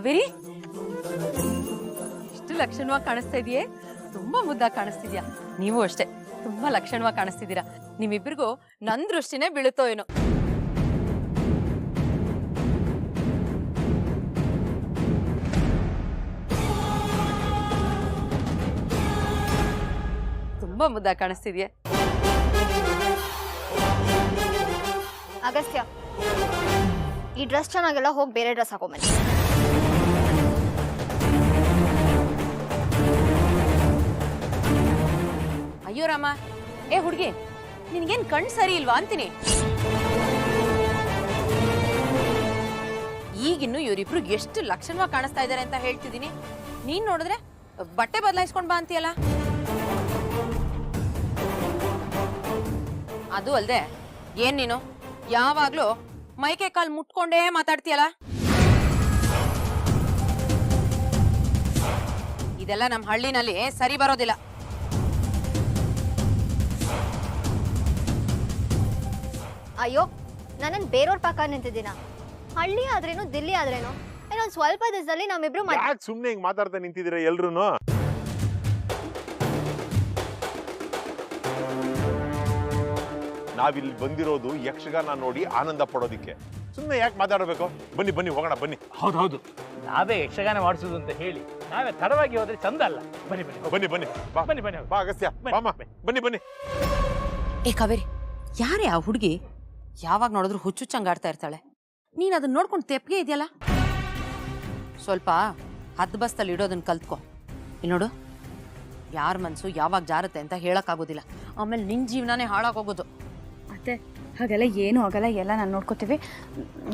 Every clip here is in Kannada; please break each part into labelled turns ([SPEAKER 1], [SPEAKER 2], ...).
[SPEAKER 1] ಕಾವೇರಿ, ಎಷ್ಟು ಲಕ್ಷಣವಾಗಿ ಕಾಣಿಸ್ತಾ ಇದೆಯೇ, ತುಂಬಾ ಮುದ್ದಾಗಿ ಕಾಣಿಸ್ತಿದ್ಯಾ. ನೀವು ಅಷ್ಟೇ ತುಂಬಾ ಲಕ್ಷಣವಾಗಿ ಕಾಣಿಸ್ತಿದ್ದೀರಾ. ನಿಮ್ಮಿಬ್ಬರಿಗೂ ನನ್ ದೃಷ್ಟಿನೇ ಬೀಳುತ್ತೋ ಏನೋ. ತುಂಬಾ ಮುದ್ದಾಗಿ ಕಾಣಿಸ್ತಿದ್ಯೆ.
[SPEAKER 2] ಅಗಸ್ತ್ಯ, ಈ ಡ್ರೆಸ್ ಚೆನ್ನಾಗಿಲ್ಲ, ಹೋಗಿ ಬೇರೆ ಡ್ರೆಸ್ ಹಾಕೊಂಬನ್ನಿ.
[SPEAKER 1] ಅಯ್ಯೋ ರಾಮ, ಏ ಹುಡುಗಿ, ನಿನ್ಗೇನ್ ಕಣ್ ಸರಿ ಇಲ್ವಾ ಅಂತೀನಿ. ಈಗಿನ್ನು ಇವರಿಬ್ರು ಎಷ್ಟು ಲಕ್ಷಣವಾಗಿ ಕಾಣಿಸ್ತಾ ಇದಾರೆ ಅಂತ ಹೇಳ್ತಿದ್ದೀನಿ. ನೀನ್ ನೋಡಿದ್ರೆ ಬಟ್ಟೆ ಬದಲಾಯಿಸ್ಕೊಂಡ್ ಬಾ ಅಂತೀಯಲ್ಲ. ಅದು ಅಲ್ದೆ ಏನ್ ನೀನು ಯಾವಾಗ್ಲೂ ಮೈಕೆ ಕಾಲ್ ಮುಟ್ಕೊಂಡೇ ಮಾತಾಡ್ತೀಯಲ್ಲ. ಇದೆಲ್ಲ ನಮ್ಮ ಹಳ್ಳಿನಲ್ಲಿ ಸರಿ ಬರೋದಿಲ್ಲ.
[SPEAKER 2] ಅಯ್ಯೋ, ನಾನೇನು ಬೇರೆಯವ್ರ ಪಕ್ಕ ನಿಂತಿದ್ದೀನ? ಹಳ್ಳಿ ಆದ್ರೇನು ದಿಲ್ಲಿ ಆದ್ರೇನು, ಇನ್ನೊಂದು ಸ್ವಲ್ಪ ದಿವಸದಲ್ಲಿ ನಮ್ಮಿಬ್ರು
[SPEAKER 3] ಸುಮ್ನೆ ಹಿಂಗ್ ಮಾತಾಡ್ತಾ ನಿಂತಿದ್ದೀರಾ ಎಲ್ರುನು? ನಾವಿಲ್ಲಿ ಬಂದಿರೋದು ಯಕ್ಷಗಾನ ನೋಡಿ ಆನಂದ ಪಡೋದಿಕ್ಕೆ. ಸುಮ್ಮನೆ ಯಾಕೆ ಮಾತಾಡಬೇಕು? ಬನ್ನಿ ಬನ್ನಿ ಹೋಗೋಣ ಬನ್ನಿ.
[SPEAKER 4] ಹೌದೌದು, ನಾವೇ ಯಕ್ಷಗಾನ ಮಾಡಿಸೋದು ಅಂತ ಹೇಳಿ ನಾವೇ ತಡವಾಗಿ ಹೋದ್ರೆ ಚಂದ ಅಲ್ಲ. ಬನ್ನಿ ಬನ್ನಿ
[SPEAKER 3] ಬನ್ನಿ ಬನ್ನಿ ಬಾ
[SPEAKER 4] ಬನ್ನಿ ಬನ್ನಿ
[SPEAKER 3] ಬಾ ಅಗಸ್ತ್ಯ, ಬಾಮ ಬನ್ನಿ ಬನ್ನಿ.
[SPEAKER 1] ಏ ಕಾವೇರಿ, ಯಾರೇ ಆ ಹುಡುಗಿ? ಯಾವಾಗ ನೋಡಿದ್ರು ಹುಚ್ಚುಚ್ಚಂಗ್ ಆಡ್ತಾ ಇರ್ತಾಳೆ. ನೀನ್ ಅದನ್ನ ನೋಡ್ಕೊಂಡು ತೆಪ್ಗೆ ಇದೆಯಲ್ಲ. ಸ್ವಲ್ಪ ಹದ್ ಬಸ್ತಲ್ಲಿ ಇಡೋದನ್ನ ಕಲ್ತ್ಕೊ. ಇಲ್ಲಿ ನೋಡು, ಯಾರ ಮನ್ಸು ಯಾವಾಗ ಜಾರತ್ತೆ ಅಂತ ಹೇಳಕ್ಕಾಗೋದಿಲ್ಲ. ಆಮೇಲೆ ನಿನ್ ಜೀವನನೇ ಹಾಳಾಗೋಗೋದು.
[SPEAKER 5] ಅತ್ತೆ, ಹಾಗೆಲ್ಲ ಏನೂ ಆಗಲ್ಲ, ಎಲ್ಲ ನಾನು ನೋಡ್ಕೋತೀವಿ.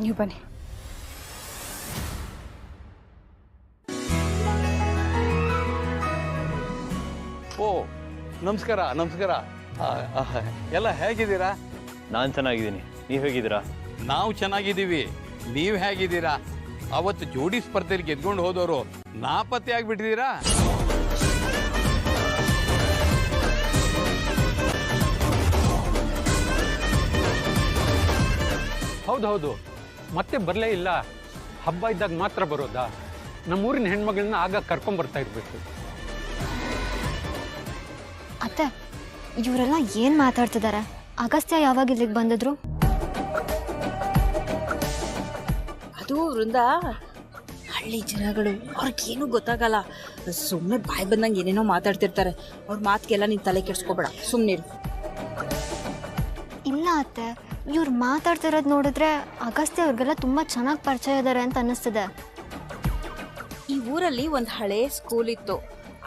[SPEAKER 5] ನೀವು ಬನ್ನಿ.
[SPEAKER 6] ಓ, ನಮಸ್ಕಾರ ನಮಸ್ಕಾರ. ಎಲ್ಲ ಹೇಗಿದ್ದೀರಾ?
[SPEAKER 7] ನಾನು ಚೆನ್ನಾಗಿದ್ದೀನಿ, ನೀವು ಹೇಗಿದ್ದೀರಾ?
[SPEAKER 6] ನಾವು ಚೆನ್ನಾಗಿದ್ದೀವಿ. ನೀವು ಹೇಗಿದ್ದೀರಾ? ಅವತ್ತು ಜೋಡಿ ಸ್ಪರ್ಧೆಯಲ್ಲಿ ಗೆದ್ಕೊಂಡು ಹೋದವರು ನಾಪತ್ತೆ ಆಗ್ಬಿಟ್ಟಿದ್ದೀರಾ?
[SPEAKER 8] ಹೌದೌದು, ಮತ್ತೆ ಬರಲೇ ಇಲ್ಲ. ಹಬ್ಬ ಇದ್ದಾಗ ಮಾತ್ರ ಬರೋದಾ? ನಮ್ಮೂರಿನ ಹೆಣ್ಮಗಳನ್ನ ಆಗ ಕರ್ಕೊಂಬರ್ತಾ ಇರ್ಬೇಕು.
[SPEAKER 2] ಅತ್ತೆ, ಇವರೆಲ್ಲ ಏನ್ ಮಾತಾಡ್ತಿದ್ದಾರೆ? ಅಗಸ್ತ್ಯ ಯಾವಾಗ ಇಲ್ಲಿಗೆ ಬಂದಿದ್ರು?
[SPEAKER 5] ಅದು ವೃಂದ, ಹಳ್ಳಿ ಜನಗಳು ಅವ್ರಿಗೇನು ಗೊತ್ತಾಗಲ್ಲ. ಸುಮ್ಮನೆ ಬಾಯಿ ಬಂದಂಗೆ ಏನೇನೋ ಮಾತಾಡ್ತಿರ್ತಾರೆ. ಅವ್ರ ಮಾತಿಗೆಲ್ಲ ನೀನು ತಲೆ ಕೆಡ್ಸ್ಕೊಬೇಡ, ಸುಮ್ಮನೆ.
[SPEAKER 2] ಇಲ್ಲ ಅತ್ತೆ, ಇವ್ರು ಮಾತಾಡ್ತಿರೋದು ನೋಡಿದ್ರೆ ಅಗಸ್ತ್ಯ ಅವ್ರಿಗೆಲ್ಲ ತುಂಬಾ ಚೆನ್ನಾಗಿ ಪರಿಚಯ ಇದ್ದಾರೆ ಅಂತ ಅನ್ನಿಸ್ತಿದೆ.
[SPEAKER 5] ಈ ಊರಲ್ಲಿ ಒಂದು ಹಳೆ ಸ್ಕೂಲ್ ಇತ್ತು.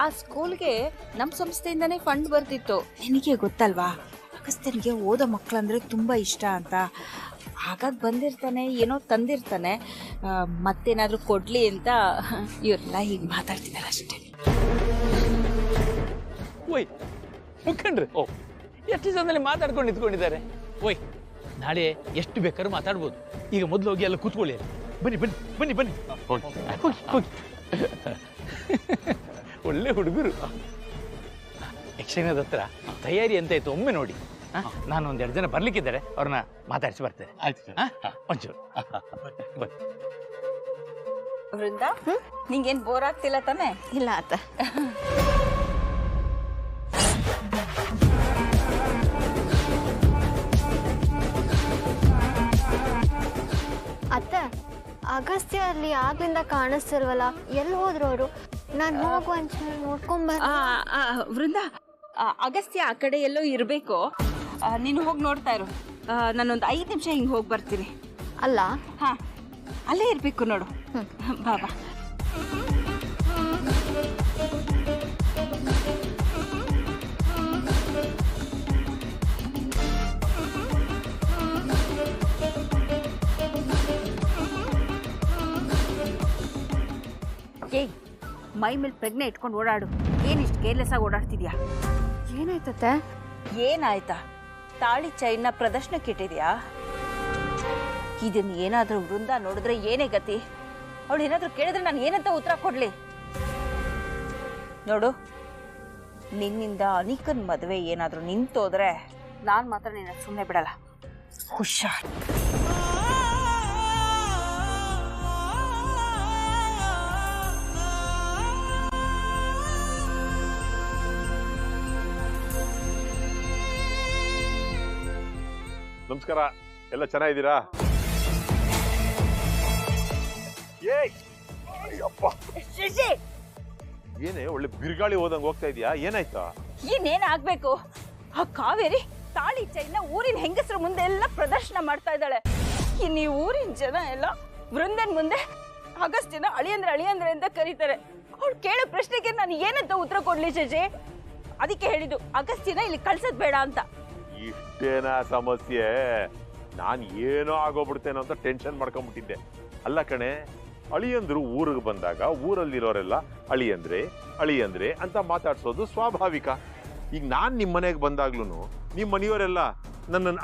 [SPEAKER 5] ಆ ಸ್ಕೂಲ್ಗೆ ನಮ್ಮ ಸಂಸ್ಥೆಯಿಂದನೇ ಫಂಡ್ ಬರ್ತಿತ್ತು. ನಿನಗೆ ಗೊತ್ತಲ್ವಾ, ಅಗಸ್ತ್ಯನಿಗೆ ಓದೋ ಮಕ್ಕಳಂದ್ರೆ ತುಂಬ ಇಷ್ಟ ಅಂತ. ಹಾಗಾಗಿ ಬಂದಿರ್ತಾನೆ, ಏನೋ ತಂದಿರ್ತಾನೆ, ಮತ್ತೇನಾದರೂ ಕೊಡಲಿ ಅಂತ ಇವರೆಲ್ಲ ಹೀಗೆ ಮಾತಾಡ್ತಿದ್ದಾರೆ ಅಷ್ಟೇ.
[SPEAKER 4] ಓಯ್ ಮುಖಂಡ್ರಿ, ಓ ಎಷ್ಟು ಜನದಲ್ಲಿ ಮಾತಾಡ್ಕೊಂಡು ನಿಂತ್ಕೊಂಡಿದ್ದಾರೆ. ಓಯ್, ನಾಳೆ ಎಷ್ಟು ಬೇಕಾದ್ರೂ ಮಾತಾಡ್ಬೋದು. ಈಗ ಮೊದಲು ಹೋಗಿ ಎಲ್ಲ ಕೂತ್ಕೊಳ್ಳಿ. ಬನ್ನಿ ಬನ್ನಿ ಬನ್ನಿ ಬನ್ನಿ, ಹೋಗಿ ಹೋಗಿ. ಒಳ್ಳೆ ಹುಡುಗರು. ಯಕ್ಷಗಾನದ ಹತ್ರ ತಯಾರಿ ಅಂತ ಇತ್ತು, ಒಮ್ಮೆ ನೋಡಿ. ನಾನು ಒಂದೆರಡು ಜನ ಬರ್ಲಿಕ್ಕಿದ್ದಾರೆ, ಅವ್ರನ್ನ ಮಾತಾಡಿಸಿ ಬರ್ತೇನೆ. ಆಯ್ತು, ಒಂಚೂರು ಬನ್ನಿ.
[SPEAKER 5] ವೃಂದ, ನಿಂಗೇನು ಬೋರ್ ಆಗ್ತಿಲ್ಲ ತಾನೆ?
[SPEAKER 2] ಇಲ್ಲ ಅತ್ತೆ. ಅತ್ತೆ, ಅಗಸ್ತ್ಯ ಅಲ್ಲಿ ಆಗ್ಲಿಂದ ಕಾಣಿಸ್ತಿಲ್ವಲ್ಲ, ಎಲ್ಲಿ ಹೋದ್ರು ಅವರು? ನಾನು ಹೋಗು ಅಂತ ನೋಡ್ಕೊಂಬ.
[SPEAKER 5] ವೃಂದ, ಅಗಸ್ತ್ಯ ಆ ಕಡೆ ಎಲ್ಲೋ ಇರಬೇಕು. ನೀನು ಹೋಗಿ ನೋಡ್ತಾ ಇರು. ನಾನೊಂದು 5 ನಿಮಿಷ ಹಿಂಗೆ ಹೋಗಿ ಬರ್ತೀನಿ.
[SPEAKER 2] ಅಲ್ಲ,
[SPEAKER 5] ಹಾಂ, ಅಲ್ಲೇ ಇರಬೇಕು ನೋಡು. ಬಾಬಾ. ಏಯ್, ಮೈ ಮೇಲೆ ಪ್ರಜ್ಞೆ ಇಟ್ಕೊಂಡು ಓಡಾಡು. ಏನಿಷ್ಟು ಕೇರ್ಲೆಸ್ ಆಗಿ ಓಡಾಡ್ತಿದ್ಯಾ?
[SPEAKER 2] ಏನಾಯ್ತತ್ತೆ?
[SPEAKER 5] ಏನಾಯ್ತಾ? ತಾಳಿ ಚೈನ್ನ ಪ್ರದರ್ಶನಕ್ಕೆ ಇಟ್ಟಿದ್ಯಾ? ಇದನ್ನ ಏನಾದರೂ ವೃಂದ ನೋಡಿದ್ರೆ ಏನೇ ಗತಿ? ಅವಳು ಏನಾದರೂ ಕೇಳಿದ್ರೆ ನಾನು ಏನಂತ ಉತ್ತರ ಕೊಡ್ಲಿ? ನೋಡು, ನಿನ್ನಿಂದ ಅನಿಕನ್ ಮದುವೆ ಏನಾದರೂ ನಿಂತೋದ್ರೆ ನಾನು ಮಾತ್ರ ನಿನ್ನ ಸುಮ್ಮನೆ ಬಿಡಲ್ಲ. ಹುಷಾರ್.
[SPEAKER 3] ನಮಸ್ಕಾರ, ಎಲ್ಲ ಚೆನ್ನಾಗಿದ್ದೀರಾ? ಏನೇ ಒಳ್ಳೆ ಬಿರುಗಾಳಿ ಹೋದಂಗೆ ಹೋಗ್ತಾ ಇದೀಯಾ? ಏನಾಯ್ತಾ?
[SPEAKER 5] ಇನ್ನೇನ್ ಆಗ್ಬೇಕು? ಆ ಕಾವೇರಿ ತಾಳಿ ಚೈನ ಊರಿನ ಹೆಂಗಸರ ಮುಂದೆ ಎಲ್ಲ ಪ್ರದರ್ಶನ ಮಾಡ್ತಾ ಇದ್ದಾಳೆ. ಇನ್ನು ಈ ಊರಿನ ಜನ ಎಲ್ಲ ವೃಂದನ್ ಮುಂದೆ ಅಗಸ್ತ್ಯನ ಅಳಿಯಂದ್ರೆ ಅಂತ ಕರೀತಾರೆ. ಅವ್ಳು ಕೇಳೋ ಪ್ರಶ್ನೆಗೆ ನಾನು ಏನಂತ ಉತ್ತರ ಕೊಡ್ಲಿ ಶಶಿ? ಅದಕ್ಕೆ ಹೇಳಿದ್ದು ಅಗಸ್ತ್ಯನ ಇಲ್ಲಿ ಕಳ್ಸೋದ್ ಬೇಡ ಅಂತ.
[SPEAKER 3] ಇಷ್ಟೇನಾ ಸಮಸ್ಯೆ? ನಾನು ಏನೋ ಆಗೋಗ್ಬಿಡ್ತೇನೋ ಅಂತ ಟೆನ್ಷನ್ ಮಾಡ್ಕೊಂಡ್ಬಿಟ್ಟಿದ್ದೆ. ಅಲ್ಲ ಕಣೆ, ಅಳಿಯಂದ್ರು ಊರಿಗೆ ಬಂದಾಗ ಊರಲ್ಲಿರೋರೆಲ್ಲ ಅಳಿಯಂದ್ರೆ ಅಂತ ಮಾತಾಡ್ಸೋದು ಸ್ವಾಭಾವಿಕ. ಈಗ ನಾನ್ ನಿಮ್ ಮನೆಗೆ ಬಂದಾಗ್ಲೂ ನಿಮ್ ಮನೆಯವರೆಲ್ಲ ನನ್ನನ್ನು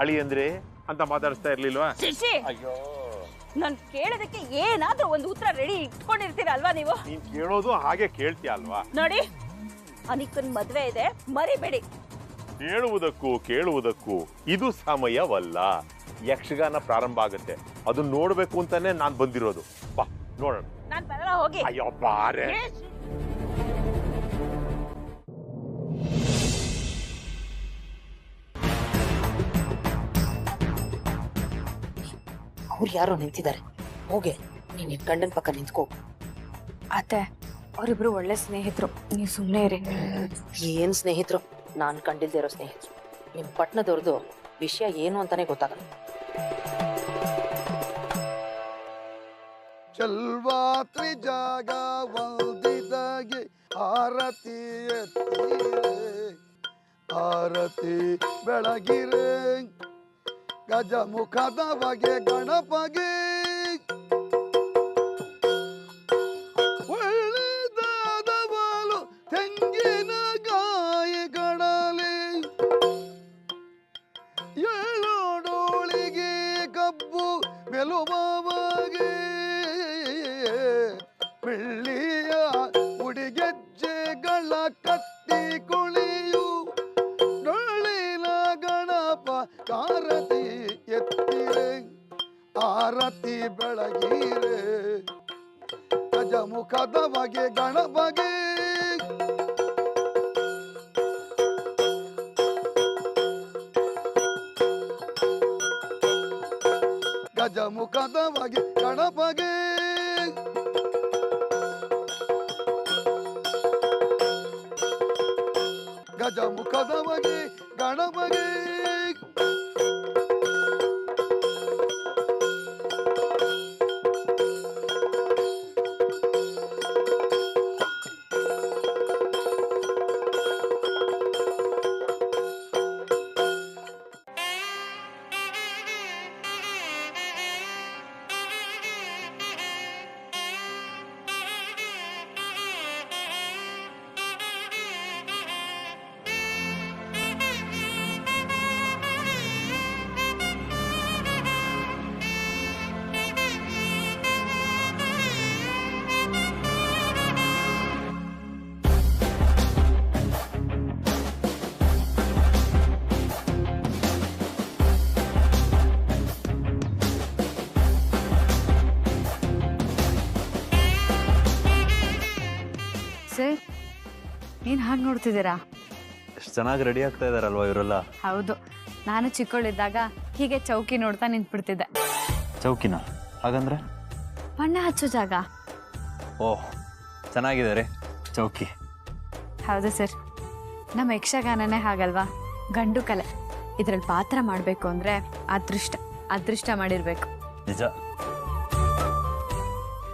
[SPEAKER 3] ಅಳಿಯಂದ್ರೆ ಅಂತ ಮಾತಾಡಿಸ್ತಾ ಇರ್ಲಿಲ್ವಾ?
[SPEAKER 5] ಶಶಿ,
[SPEAKER 3] ಅಯ್ಯೋ,
[SPEAKER 5] ನಾನು ಕೇಳೋದಕ್ಕೆ ಏನಾದ್ರೂ ಒಂದು ಉತ್ತರ ರೆಡಿ ಇಟ್ಕೊಂಡಿರ್ತೀರ ಅಲ್ವಾ ನೀವು?
[SPEAKER 3] ನೀನ್ ಕೇಳೋದು ಹಾಗೆ ಕೇಳ್ತೀಯ ಅಲ್ವಾ?
[SPEAKER 5] ನೋಡಿ, ಅನಿಕನ್ ಮದ್ವೆ ಇದೆ, ಮರಿಬೇಡಿ.
[SPEAKER 3] ಕೇಳುವುದಕ್ಕೂ ಇದು ಸಮಯವಲ್ಲ. ಯಕ್ಷಗಾನ ಪ್ರಾರಂಭ ಆಗುತ್ತೆ, ಅದನ್ನ ನೋಡ್ಬೇಕು ಅಂತಾನೆ ನಾನ್ ಬಂದಿರೋದು. ಬಾ ನೋಡೋಣ.
[SPEAKER 5] ನಾನ್ ಬರಲ್ಲ, ಹೋಗಿ.
[SPEAKER 3] ಅಯ್ಯೋ ಬಾರೆ.
[SPEAKER 1] ಅವ್ರು ಯಾರೋ ನಿಂತಿದ್ದಾರೆ, ಹೋಗೆ ನೀನ್ ನಿನ್ ಗಂಡನ ಪಕ್ಕ ನಿಂತ್ಕೋ.
[SPEAKER 2] ಅತ್ತೆ, ಅವರಿಬ್ರು ಒಳ್ಳೆ ಸ್ನೇಹಿತರು, ನೀವು ಸುಮ್ಮನೆ ಇರಿ.
[SPEAKER 1] ಏನ್ ಸ್ನೇಹಿತರು? ನಾನ್ ಕಂಡಿಲ್ದೇ ಇರೋ ಸ್ನೇಹಿತರು. ನಿಮ್ ಪಟ್ನದವ್ರದ್ದು ವಿಷಯ ಏನು ಅಂತಾನೆ ಗೊತ್ತಾಗಲ್ಲ.
[SPEAKER 9] ಚಲ್ವಾತ್ರಿ ಜಾಗ ವಲ್ದಿದಾಗೆ ಆರತಿ ಎತ್ತಿರೆ, ಆರತಿ ಬೆಳಗಿರೆ, ಗಜಮುಖದ ಬಗೆ ಗಣಪಗೆ ಒಳ್ಳೆದಾದ ಬಾಲು ತೆಂಗಿನ ಗಾಯಗಳಲೆ, ಏಳೋಡೋಳಿಗೆ ಕಬ್ಬು ಮೆಲುಬಾಬಗೆ, ಬೆಳ್ಳಿಯ ಉಡಿಗೆಜ್ಜೆಗಳ ಕಟ್ಟಿ ಕುಳಿಯು, ಡೊಳ್ಳಿನ ಗಣಪ ಆರತಿ ಎತ್ತಿರೆ, ಆರತಿ ಬೆಳಗಿರೆ, ಗಜಮುಖದ ಬಗೆ ಗಣಪಗೆ ಗಜಮುಖದ ಬಗೆ ಗಣಪಗೆ ಗಜಮುಖದ ಬಗೆ ಗಣಪಗೆ
[SPEAKER 2] ಸರ್, ಏನ್ ಹಾಗೆ ನೋಡ್ತಿದ್ದೀರಾ?
[SPEAKER 7] ಎಷ್ಟು ಚೆನ್ನಾಗಿ ರೆಡಿ ಆಗ್ತಾ ಇದಾರಲ್ವಾ ಇವರೆಲ್ಲ?
[SPEAKER 2] ಹೌದು, ನಾನು ಚಿಕ್ಕವಳಿದ್ದಾಗ ಹೀಗೆ ಚೌಕಿ ನೋಡ್ತಾ ನಿಂತ್ಬಿಡ್ತಿದ್ದೆ.
[SPEAKER 7] ಚೌಕಿನ ಹಾಗಂದ್ರೆ?
[SPEAKER 2] ಬಣ್ಣ ಹಚ್ಚೋ ಜಾಗ.
[SPEAKER 7] ಓಹ್, ಚೆನ್ನಾಗಿದೆ ಚೌಕಿ.
[SPEAKER 2] ಹೌದು ಸರ್, ನಮ್ಮ ಯಕ್ಷಗಾನನೇ ಹಾಗಲ್ವಾ, ಗಂಡು ಕಲೆ. ಇದ್ರಲ್ಲಿ ಪಾತ್ರ ಮಾಡಬೇಕು ಅಂದ್ರೆ ಅದೃಷ್ಟ ಮಾಡಿರ್ಬೇಕು.
[SPEAKER 7] ನಿಜ.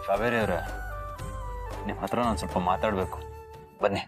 [SPEAKER 7] ಕಾವೇರಿ ಅವರೇ, ನಿಮ್ಮ ಹತ್ರ ನಾನು ಸ್ವಲ್ಪ ಮಾತಾಡಬೇಕು, ಬನ್ನಿ.